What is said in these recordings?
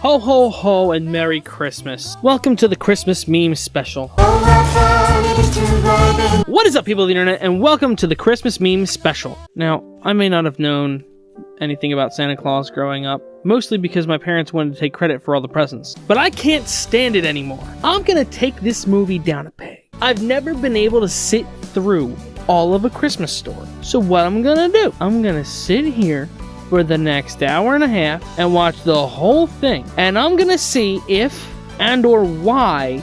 Ho ho ho and Merry Christmas. Welcome to the Christmas meme special. What is up, people of the internet, and welcome to the Christmas meme special. Now, I may not have known anything about Santa Claus growing up, mostly because my parents wanted to take credit for all the presents. But I can't stand it anymore. I'm gonna take this movie down a peg. I've never been able to sit through all of A Christmas Story. So what I'm gonna do, I'm gonna sit here for the next hour and a half and watch the whole thing. And I'm gonna see if and or why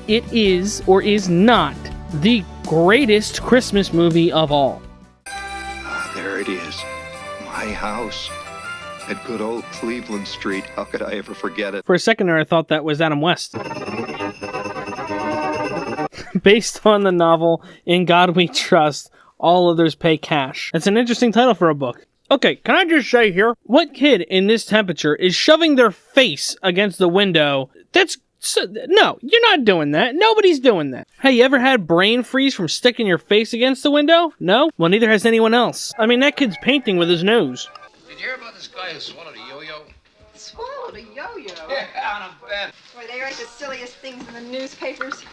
it is or is not the greatest Christmas movie of all. There it is. My house at good old Cleveland Street. How could I ever forget it? For a second there, I thought that was Adam West. Based on the novel In God We Trust, All Others Pay Cash. That's an interesting title for a book. Okay, can I just say here, what kid in this temperature is shoving their face against the window? No, you're not doing that. Nobody's doing that. Hey, you ever had brain freeze from sticking your face against the window? No? Well, neither has anyone else. I mean, that kid's painting with his nose. Did you hear about this guy who swallowed a yo-yo? Swallowed a yo-yo? Yeah, on a bed. Boy, they write the silliest things in the newspapers.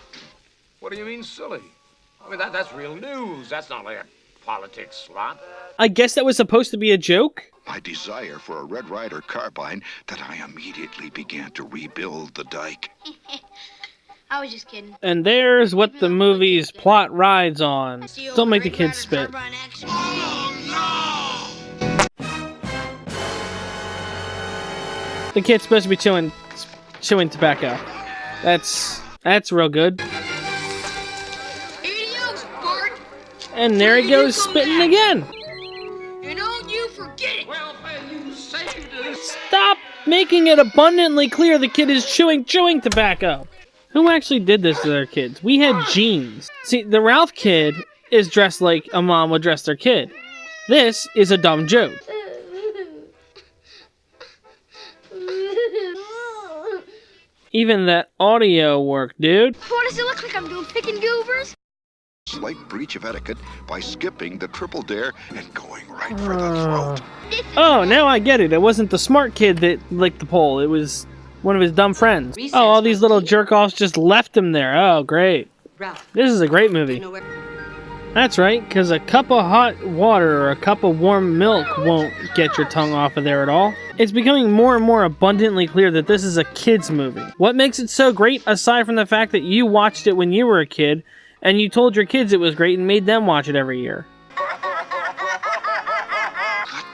What do you mean silly? I mean, that's real news. That's not like a politics slot. I guess that was supposed to be a joke? My desire for a Red Ryder carbine that I immediately began to rebuild the dike. I was just kidding. And there's what the movie's plot rides on. Don't make the kids spit. The kid's supposed to be chewing tobacco. That's real good. Adios, Bart. And there he goes spitting again. And don't you forget it. Well, you saved us. Stop making it abundantly clear the kid is chewing tobacco. Who actually did this to their kids? We had genes. See, the Ralph kid is dressed like a mom would dress their kid. This is a dumb joke. Even that audio work, dude. What does it look like I'm doing, picking goobers? Slight breach of etiquette by skipping the triple dare and going right for the throat. Oh, now I get it. It wasn't the smart kid that licked the pole. It was one of his dumb friends. Oh, all these little jerk-offs just left him there. Oh, great. This is a great movie. That's right, because a cup of hot water or a cup of warm milk won't get your tongue off of there at all. It's becoming more and more abundantly clear that this is a kid's movie. What makes it so great, aside from the fact that you watched it when you were a kid, and you told your kids it was great and made them watch it every year?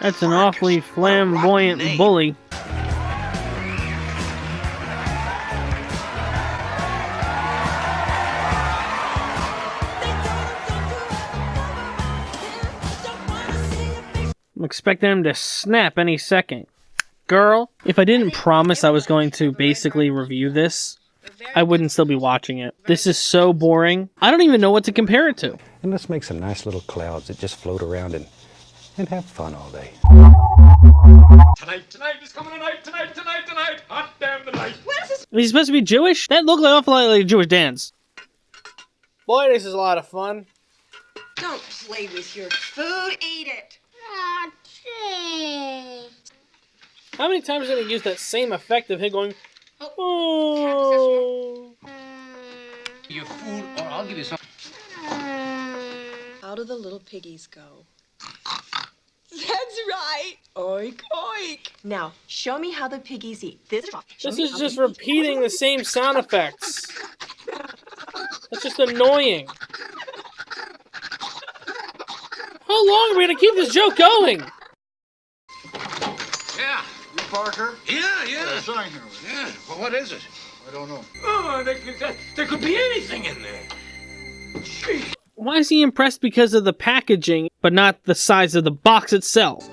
That's an awfully flamboyant bully. I'm expecting him to snap any second. Girl, if I didn't promise I was going to basically review this, I wouldn't still be watching it. This is so boring. I don't even know what to compare it to. And let's make some nice little clouds that just float around and have fun all day. Tonight is coming tonight. Hot damn the night. Is he supposed to be Jewish? That looked like an awful lot like a Jewish dance. Boy, this is a lot of fun. Don't play with your food, eat it. Aw, gee. How many times are they going to use that same effect of him going, oh? You fool, or I'll give you some. How do the little piggies go? That's right. Oink, oink. Now, show me how the piggies eat. This is just repeating the same sound effects. That's just annoying. How long are we going to keep this joke going? Yeah. You Parker? Yeah. There's a sign here. Yeah, well, what is it? I don't know. Oh, there could be anything in there. Gee. Why is he impressed because of the packaging, but not the size of the box itself?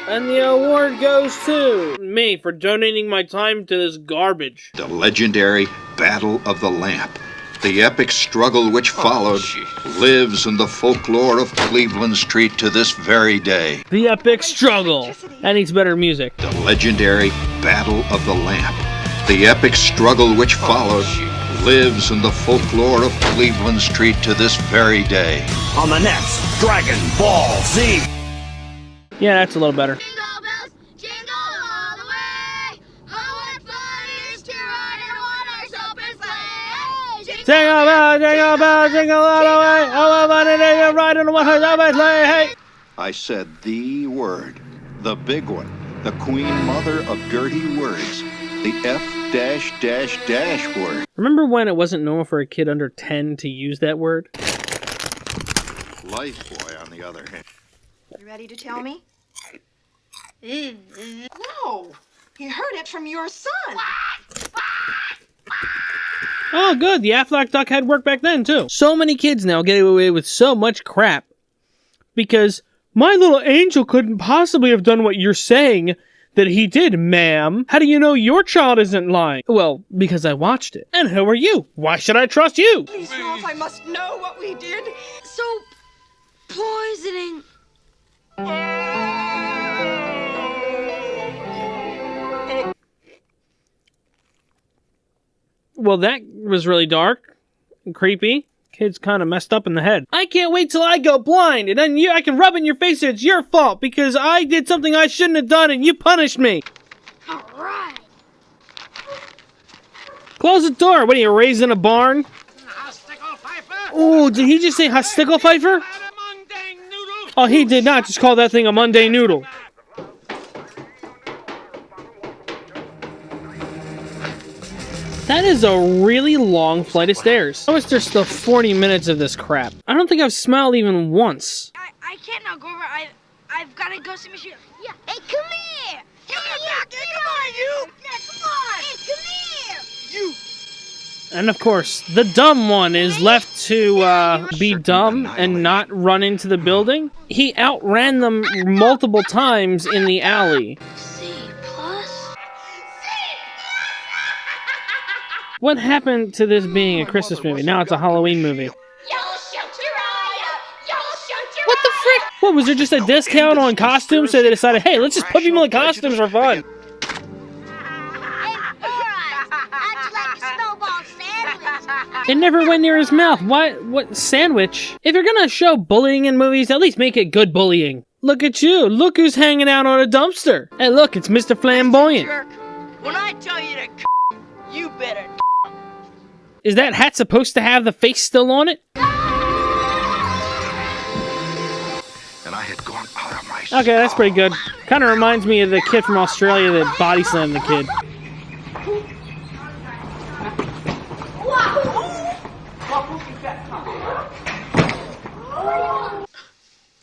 And the award goes to me for donating my time to this garbage. The legendary Battle of the Lamp. The epic struggle which followed lives in the folklore of Cleveland Street to this very day. The epic struggle. That needs better music. The legendary Battle of the Lamp. The epic struggle which followed lives in the folklore of Cleveland Street to this very day. On the next Dragon Ball Z. Yeah, that's a little better. Jingle bells, jingle all the way. Oh, what fun it is to ride in a one-horse open sleigh. Jingle bell, jingle all the way. Oh, what fun it is to ride in a one-horse open sleigh. Hey. I said the word, the big one, the queen mother of dirty words, the F-dash word. Remember when it wasn't normal for a kid under 10 to use that word? Lifebuoy, on the other hand. You ready to tell me? No, he heard it from your son. Oh, good. The Aflac duck had work back then, too. So many kids now get away with so much crap because my little angel couldn't possibly have done what you're saying that he did, ma'am. How do you know your child isn't lying? Well, because I watched it. And who are you? Why should I trust you? Please, Ralph, I must know what we did. So, poisoning. Well, that was really dark and creepy. Kid's kind of messed up in the head. I can't wait till I go blind, and then I can rub in your face that it's your fault because I did something I shouldn't have done and you punished me. All right. Close the door. What are you, raising a barn? Oh, did he just say Hostickle Pfeiffer? Oh, he did not just call that thing a Monday noodle. That is a really long flight of stairs. I wish there's still 40 minutes of this crap. I don't think I've smiled even once. I can't now go over. I've got to go see Michelle. Yeah. Hey, come here. You come back here. Come on, you. Yeah, come on. Hey, come here. You. And of course, the dumb one is left to be dumb and not run into the building. He outran them multiple times in the alley. What happened to this being a Christmas movie? Now it's a Halloween movie. What the frick? What, was there just a discount on costumes so they decided, hey, let's just put people in costumes for fun? It never went near his mouth. What sandwich? If you're gonna show bullying in movies, at least make it good bullying. Look at you. Look who's hanging out on a dumpster. Hey, look, it's Mr. Flamboyant. When I tell you to you better. Is that hat supposed to have the face still on it? And I had gone out of my Okay, that's pretty good. Kind of reminds me of the kid from Australia that body slammed the kid.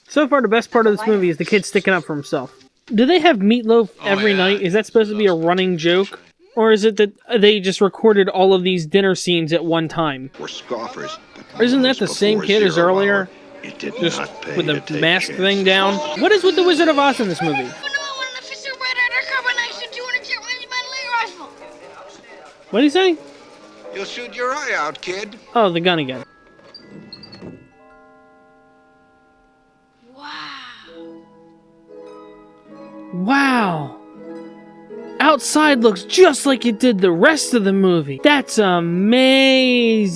So far, the best part of this movie is the kid sticking up for himself. Do they have meatloaf every night? Is that supposed to be a running joke? Or is it that they just recorded all of these dinner scenes at one time? We're scoffers. Or isn't that the same kid as earlier? Just with the mask thing down? What is with the Wizard of Oz in this movie? What did he say? You'll shoot your eye out, kid. Oh, the gun again. Wow. Outside looks just like it did the rest of the movie. That's amazing.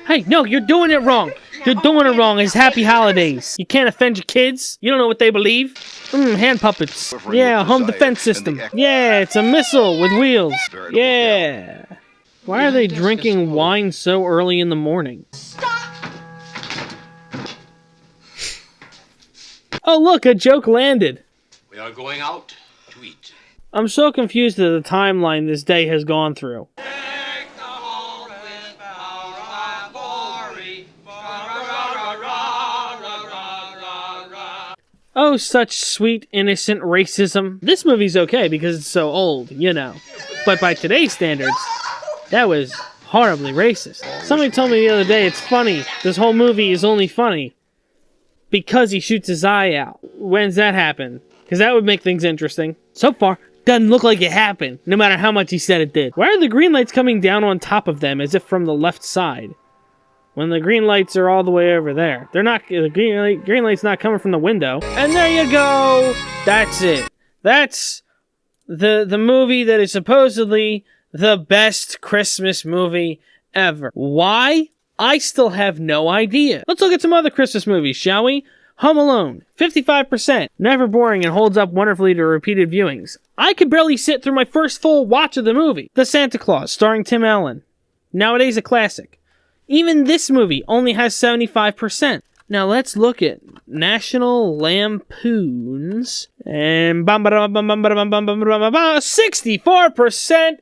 Hey, no, you're doing it wrong. You're doing it wrong. It's Happy Holidays. You can't offend your kids. You don't know what they believe. Hand puppets. Yeah, home defense system. Yeah, it's a missile with wheels. Yeah. Why are they drinking wine so early in the morning? Oh, look, a joke landed. We are going out to eat. I'm so confused at the timeline this day has gone through. Oh, such sweet, innocent racism. This movie's okay because it's so old, you know. But by today's standards, that was horribly racist. Somebody told me the other day it's funny. This whole movie is only funny because he shoots his eye out. When's that happen? Because that would make things interesting. So far, doesn't look like it happened, no matter how much he said it did. Why are the green lights coming down on top of them as if from the left side? When the green lights are all the way over there. They're not, the green light's not coming from the window. And there you go! That's it. That's the movie that is supposedly the best Christmas movie ever. Why? I still have no idea. Let's look at some other Christmas movies, shall we? Home Alone, 55%. Never boring and holds up wonderfully to repeated viewings. I could barely sit through my first full watch of the movie. The Santa Claus, starring Tim Allen. Nowadays a classic. Even this movie only has 75%. Now let's look at National Lampoons. And 64%.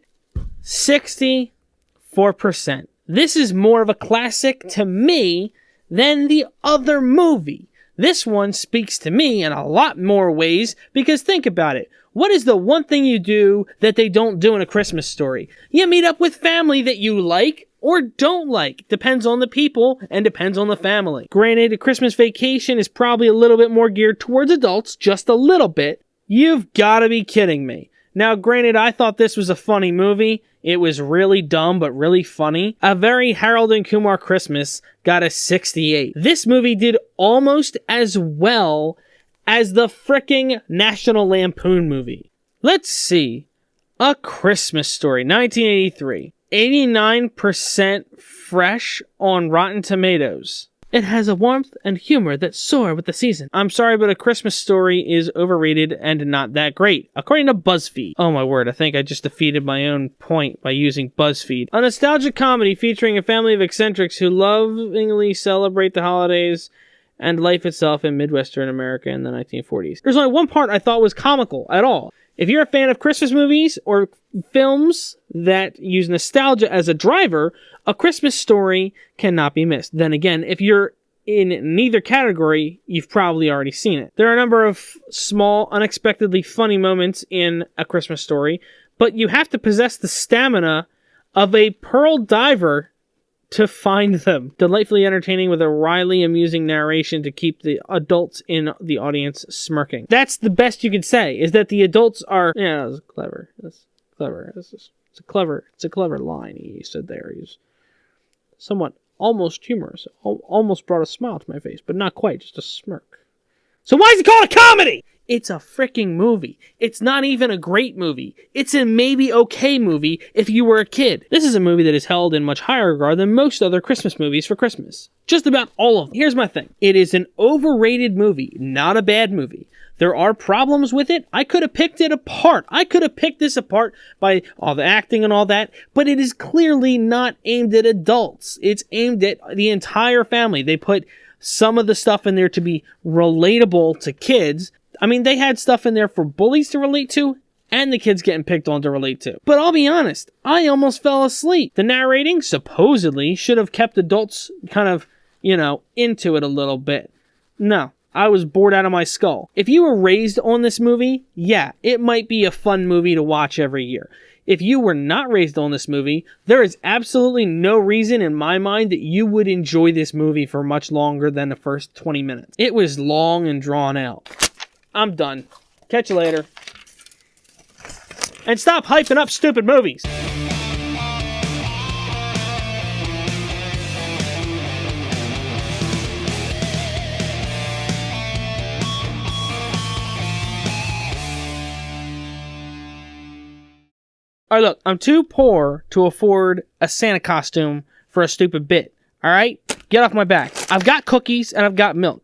64%. This is more of a classic to me than the other movie. This one speaks to me in a lot more ways because think about it. What is the one thing you do that they don't do in A Christmas Story? You meet up with family that you like or don't like. Depends on the people and depends on the family. Granted, A Christmas Vacation is probably a little bit more geared towards adults, just a little bit. You've got to be kidding me. Now, granted, I thought this was a funny movie. It was really dumb, but really funny. A Very Harold and Kumar Christmas got a 68. This movie did almost as well as the fricking National Lampoon movie. Let's see. A Christmas Story, 1983. 89% fresh on Rotten Tomatoes. It has a warmth and humor that soar with the season. I'm sorry, but A Christmas Story is overrated and not that great, according to BuzzFeed. Oh my word, I think I just defeated my own point by using BuzzFeed. A nostalgic comedy featuring a family of eccentrics who lovingly celebrate the holidays and life itself in Midwestern America in the 1940s. There's only one part I thought was comical at all. If you're a fan of Christmas movies or films that use nostalgia as a driver, A Christmas Story cannot be missed. Then again, if you're in neither category, you've probably already seen it. There are a number of small, unexpectedly funny moments in A Christmas Story, but you have to possess the stamina of a pearl diver to find them. Delightfully entertaining with a wryly amusing narration to keep the adults in the audience smirking. That's the best you could say, is that the adults are, yeah, that was clever. That's clever. It's a clever line he said there. He's somewhat almost humorous. Almost brought a smile to my face, but not quite, just a smirk. So why is it called a comedy? It's a freaking movie. It's not even a great movie. It's a maybe okay movie if you were a kid. This is a movie that is held in much higher regard than most other Christmas movies for Christmas. Just about all of them. Here's my thing. It is an overrated movie, not a bad movie. There are problems with it. I could have picked it apart. I could have picked this apart by all the acting and all that, but it is clearly not aimed at adults. It's aimed at the entire family. They put some of the stuff in there to be relatable to kids. I mean, they had stuff in there for bullies to relate to and the kids getting picked on to relate to. But I'll be honest, I almost fell asleep. The narrating supposedly should have kept adults kind of, into it a little bit. No, I was bored out of my skull. If you were raised on this movie, yeah, it might be a fun movie to watch every year. If you were not raised on this movie, there is absolutely no reason in my mind that you would enjoy this movie for much longer than the first 20 minutes. It was long and drawn out. I'm done. Catch you later. And stop hyping up stupid movies. Alright, look, I'm too poor to afford a Santa costume for a stupid bit. Alright? Get off my back. I've got cookies and I've got milk.